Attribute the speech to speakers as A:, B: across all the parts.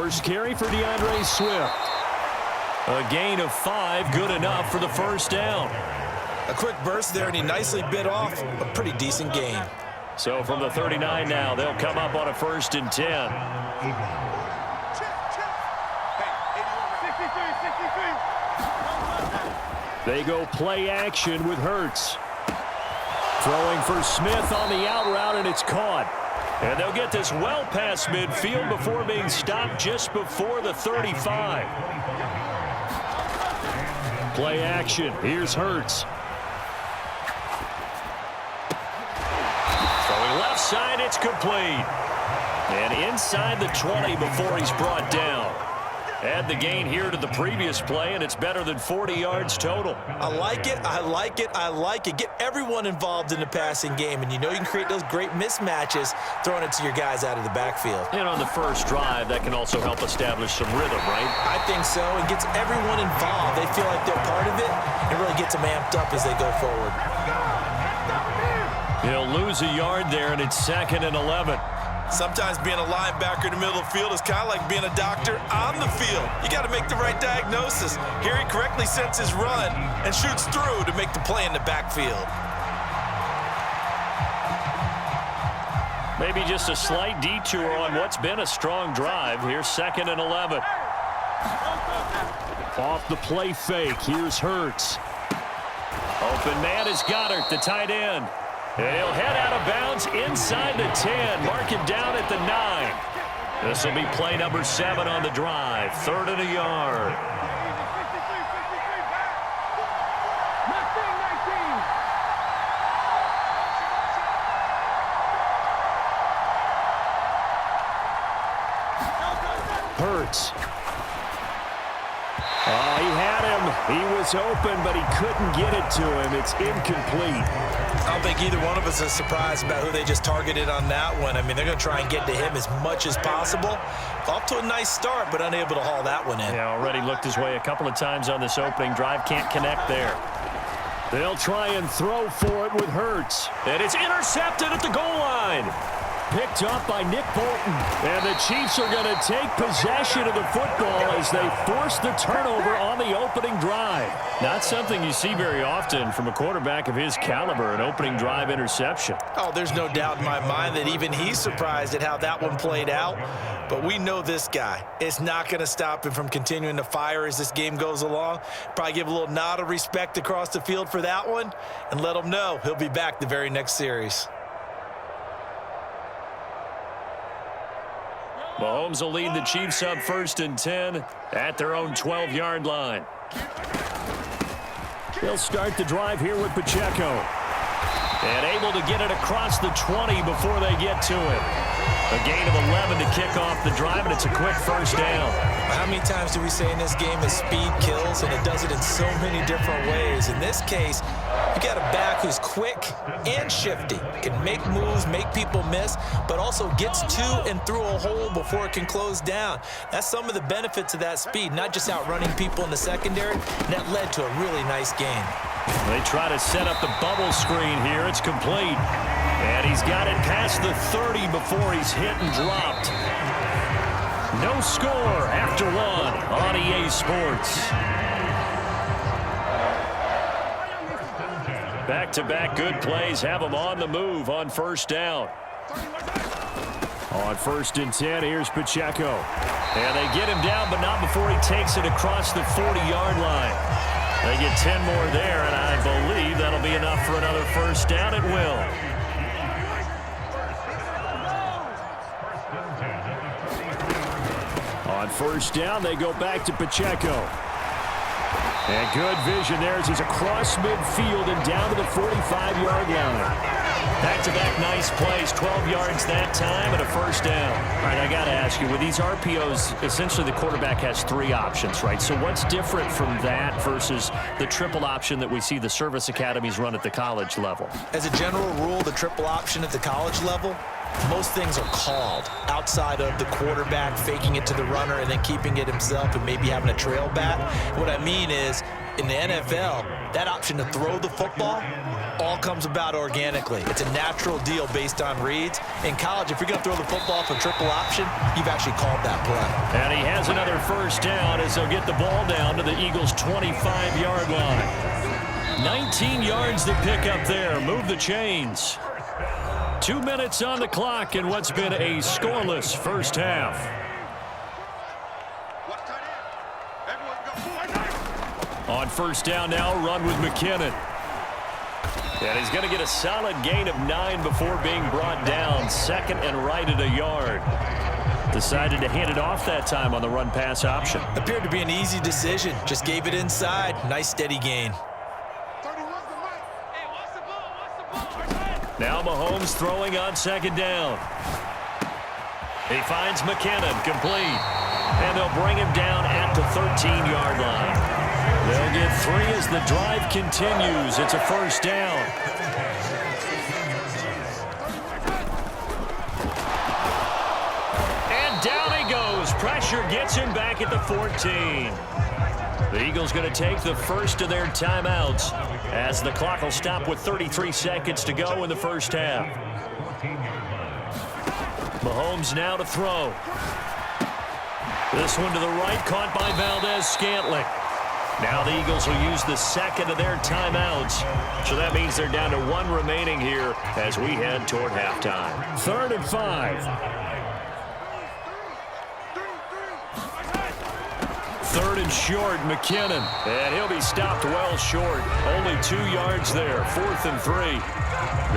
A: First carry for DeAndre Swift. A gain of 5, good enough for the first down.
B: A quick burst there, and he nicely bit off a pretty decent gain.
A: So from the 39 now, they'll come up on a 1st and 10. They go play action with Hurts. Throwing for Smith on the out route, and it's caught. And they'll get this well past midfield before being stopped just before the 35. Play action. Here's Hurts. Throwing left side, it's complete. And inside the 20 before he's brought down. Add the gain here to the previous play, and it's better than 40 yards total.
B: I like it, I like it, I like it. Get everyone involved in the passing game, and you know you can create those great mismatches throwing it to your guys out of the backfield.
A: And on the first drive, that can also help establish some rhythm, right?
B: I think so. It gets everyone involved. They feel like they're part of it and really gets them amped up as they go forward.
A: He'll lose a yard there, and it's 2nd and 11.
B: Sometimes being a linebacker in the middle of the field is kind of like being a doctor on the field. You got to make the right diagnosis. Here he correctly sets his run and shoots through to make the play in the backfield.
A: Maybe just a slight detour on what's been a strong drive. Here's 2nd and 11. Off the play fake. Here's Hurts. Open man is Goddard, the tight end. And he'll head out of bounds inside the 10. Mark him down at the 9. This will be play number 7 on the drive. 3rd and a yard. Hurts. Oh, he had him. He was open, but he couldn't get it to him. It's incomplete.
B: I don't think either one of us is surprised about who they just targeted on that one. I mean, they're going to try and get to him as much as possible. Off to a nice start, but unable to haul that one in.
A: Yeah, already looked his way a couple of times on this opening drive. Can't connect there. They'll try and throw for it with Hurts. And it's intercepted at the goal line. Picked up by Nick Bolton. And the Chiefs are going to take possession of the football as they force the turnover on the opening drive. Not something you see very often from a quarterback of his caliber, an opening drive interception.
B: Oh, there's no doubt in my mind that even he's surprised at how that one played out. But we know this guy. It's not going to stop him from continuing to fire as this game goes along. Probably give a little nod of respect across the field for that one and let him know he'll be back the very next series.
A: Mahomes will lead the Chiefs up 1st and 10 at their own 12-yard line. They'll start the drive here with Pacheco. And able to get it across the 20 before they get to it. A gain of 11 to kick off the drive, and it's a quick first down.
B: How many times do we say in this game that speed kills, and it does it in so many different ways? In this case, you got a back who's quick and shifty, can make moves, make people miss, but also gets to and through a hole before it can close down. That's some of the benefits of that speed, not just outrunning people in the secondary, and that led to a really nice gain.
A: They try to set up the bubble screen here. It's complete. And he's got it past the 30 before he's hit and dropped. No score after 1 on EA Sports. Back-to-back good plays have them on the move on first down. On 1st and 10, here's Pacheco. And they get him down, but not before he takes it across the 40-yard line. They get 10 more there, and I believe that'll be enough for another first down. It will. On first down, they go back to Pacheco. And good vision there as he's across midfield and down to the 45-yard line. Back-to-back nice plays, 12 yards that time and a first down. All right, I got to ask you, with these RPOs, essentially the quarterback has 3 options, right? So what's different from that versus the triple option that we see the service academies run at the college level?
B: As a general rule, the triple option at the college level most things are called outside of the quarterback faking it to the runner and then keeping it himself and maybe having a trail back. What I mean is, in the NFL, that option to throw the football all comes about organically. It's a natural deal based on reads. In college, if you're going to throw the football for triple option, you've actually called that play.
A: And he has another first down as they'll get the ball down to the Eagles' 25-yard line. 19 yards to pick up there. Move the chains. 2 minutes on the clock in what's been a scoreless first half. On first down now, run with McKinnon. And he's going to get a solid gain of 9 before being brought down. Second and right at a yard. Decided to hand it off that time on the run-pass option.
B: Appeared to be an easy decision. Just gave it inside. Nice steady gain.
A: Now Mahomes throwing on second down. He finds McKinnon, complete. And they'll bring him down at the 13-yard line. They'll get 3 as the drive continues. It's a first down. And down he goes. Pressure gets him back at the 14. The Eagles going to take the first of their timeouts as the clock will stop with 33 seconds to go in the first half. Mahomes now to throw. This one to the right, caught by Valdez-Scantling. Now the Eagles will use the second of their timeouts. So that means they're down to 1 remaining here as we head toward halftime. 3rd and 5. 3rd and short, McKinnon. And he'll be stopped well short. Only 2 yards there. 4th and 3.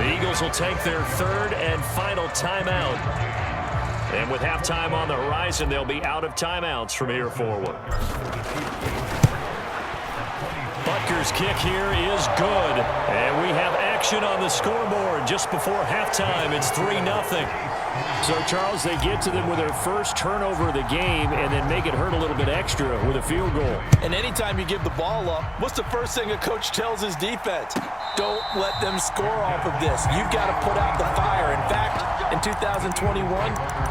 A: The Eagles will take their 3rd and final timeout. And with halftime on the horizon, they'll be out of timeouts from here forward. Butker's kick here is good. And we have action on the scoreboard just before halftime. It's 3-0. So, Charles, they get to them with their first turnover of the game and then make it hurt a little bit extra with a field goal.
B: And anytime you give the ball up, what's the first thing a coach tells his defense? Don't let them score off of this. You've got to put out the fire. In fact, in 2021,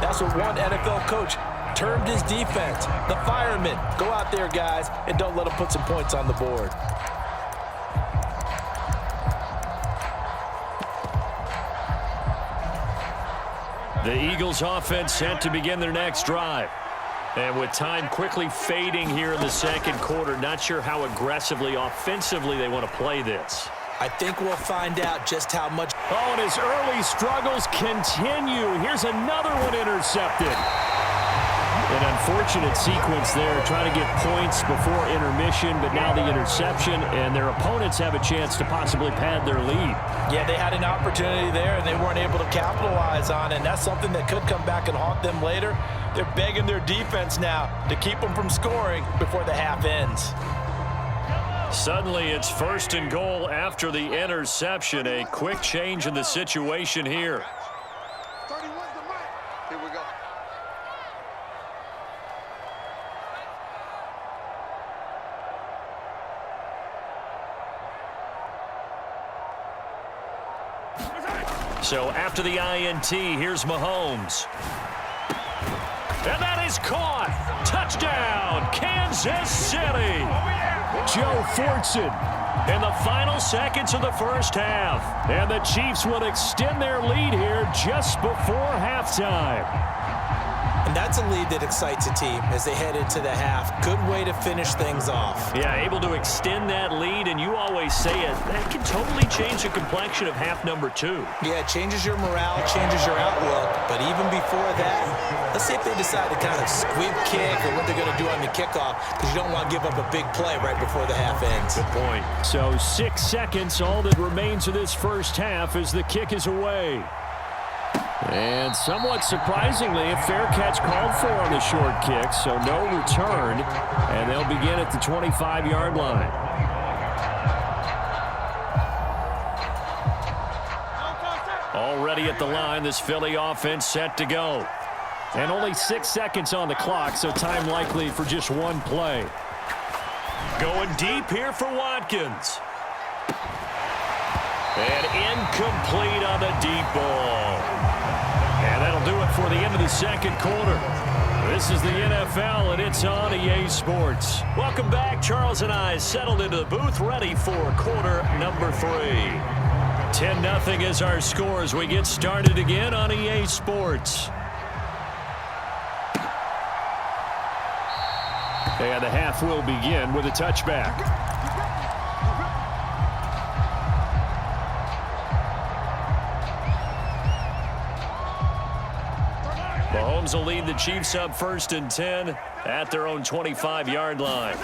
B: that's what one NFL coach termed his defense. The firemen. Go out there, guys, and don't let them put some points on the board.
A: The Eagles offense set to begin their next drive. And with time quickly fading here in the second quarter, not sure how aggressively, offensively they want to play this.
B: I think we'll find out just how much.
A: Oh, and his early struggles continue. Here's another one intercepted. An unfortunate sequence there, trying to get points before intermission, but now the interception, and their opponents have a chance to possibly pad their lead.
B: Yeah, they had an opportunity there, and they weren't able to capitalize on it, and that's something that could come back and haunt them later. They're begging their defense now to keep them from scoring before the half ends.
A: Suddenly, it's 1st and goal after the interception. A quick change in the situation here.
C: Here we go.
A: So after the INT, here's Mahomes. And that is caught. Touchdown, Kansas City. Joe Fortson in the final seconds of the first half. And the Chiefs will extend their lead here just before halftime.
B: And that's a lead that excites a team as they head into the half. Good way to finish things off.
A: Yeah, able to extend that lead, and you always say it, that can totally change the complexion of half number 2.
B: Yeah, it changes your morale, changes your outlook. But even before that, let's see if they decide to kind of squib kick or what they're going to do on the kickoff, because you don't want to give up a big play right before the half ends.
A: Good point. So 6 seconds, all that remains of this first half as the kick is away. And somewhat surprisingly, a fair catch called for on the short kick, so no return, and they'll begin at the 25-yard line. Already at the line, this Philly offense set to go. And only 6 seconds on the clock, so time likely for just one play. Going deep here for Watkins. And incomplete on the deep ball. do it for the end of the second quarter. This is the NFL, and it's on EA Sports. Welcome back. Charles and I settled into the booth, ready for quarter number 3. 10-0 is our score as we get started again on EA Sports. And the half will begin with a touchback. Mahomes will lead the Chiefs up 1st and 10 at their own 25-yard line.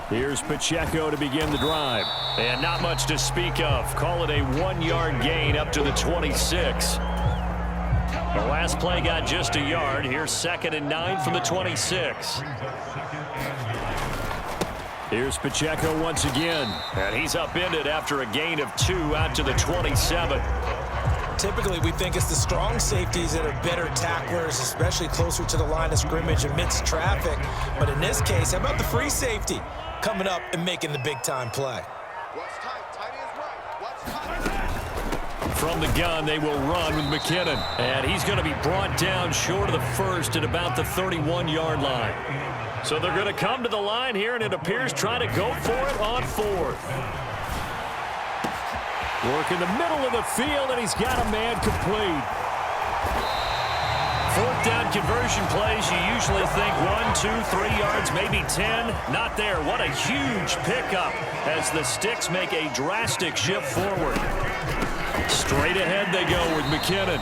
A: Here's Pacheco to begin the drive. And not much to speak of. Call it a 1-yard gain up to the 26. The last play got just a yard. Here's 2nd and 9 from the 26. Here's Pacheco once again. And he's upended after a gain of 2 out to the 27.
B: Typically, we think it's the strong safeties that are better tacklers, especially closer to the line of scrimmage amidst traffic. But in this case, how about the free safety coming up and making the big-time play?
A: From the gun, they will run with McKinnon. And he's going to be brought down short of the first at about the 31-yard line. So they're going to come to the line here, and it appears trying to go for it on 4th. Work in the middle of the field, and he's got a man complete. 4th down conversion plays, you usually think 1, 2, 3 yards, maybe 10. Not there. What a huge pickup as the sticks make a drastic shift forward. Straight ahead they go with McKinnon.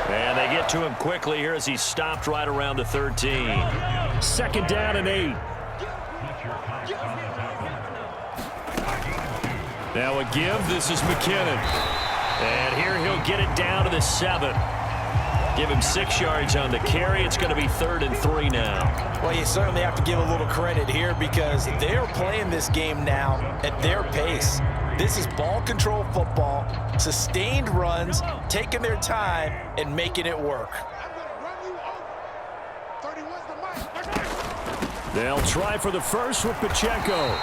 A: And they get to him quickly here as he's stopped right around the 13. 2nd down and 8. Now a give. This is McKinnon. And here he'll get it down to the 7. Give him 6 yards on the carry. It's going to be 3rd and 3 now.
B: Well, you certainly have to give a little credit here because they're playing this game now at their pace. This is ball control football, sustained runs, taking their time and making it work.
A: They'll try for the first with Pacheco.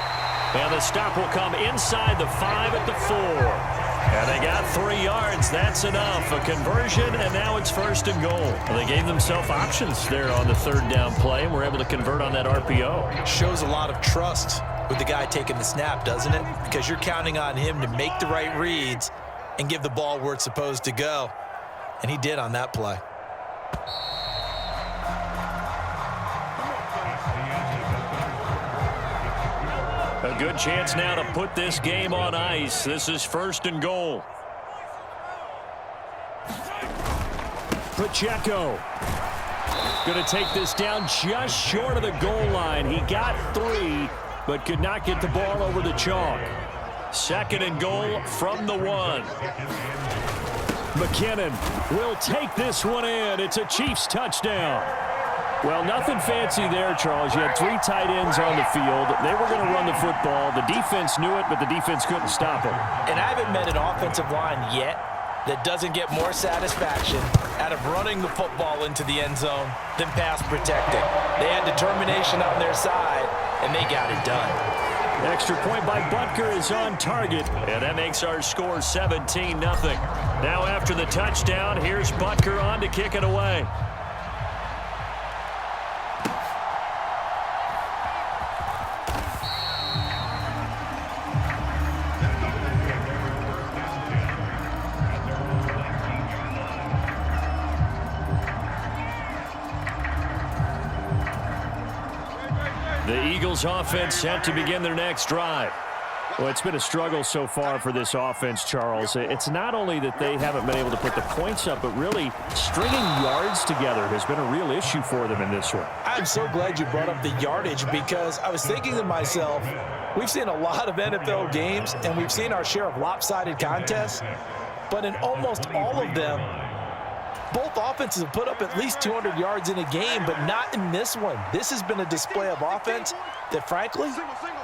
A: And the stop will come inside the 5 at the 4. And they got 3 yards. That's enough. A conversion, and now it's 1st and goal. Well, they gave themselves options there on the 3rd down play, and were able to convert on that RPO.
B: Shows a lot of trust with the guy taking the snap, doesn't it? Because you're counting on him to make the right reads and give the ball where it's supposed to go. And he did on that play.
A: A good chance now to put this game on ice. This is 1st and goal. Pacheco going to take this down just short of the goal line. He got 3, but could not get the ball over the chalk. 2nd and goal from the 1. McKinnon will take this one in. It's a Chiefs touchdown. Well, nothing fancy there, Charles. You had 3 tight ends on the field. They were going to run the football. The defense knew it, but the defense couldn't stop them.
B: And I haven't met an offensive line yet that doesn't get more satisfaction out of running the football into the end zone than pass protecting. They had determination on their side, and they got it done.
A: Extra point by Butker is on target, and that makes our score 17-0. Now after the touchdown, here's Butker on to kick it away. The Eagles offense set to begin their next drive. Well, it's been a struggle so far for this offense, Charles. It's not only that they haven't been able to put the points up, but really stringing yards together has been a real issue for them in this one.
B: I'm so glad you brought up the yardage because I was thinking to myself, we've seen a lot of NFL games and we've seen our share of lopsided contests, but in almost all of them, both offenses have put up at least 200 yards in a game, but not in this one. This has been a display of offense that, frankly,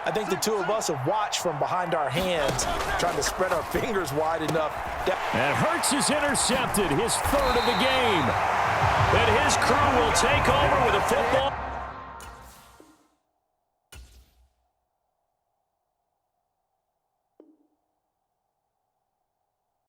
B: I think the two of us have watched from behind our hands, trying to spread our fingers wide enough.
A: And Hurts is intercepted, his 3rd of the game. And his crew will take over with a football.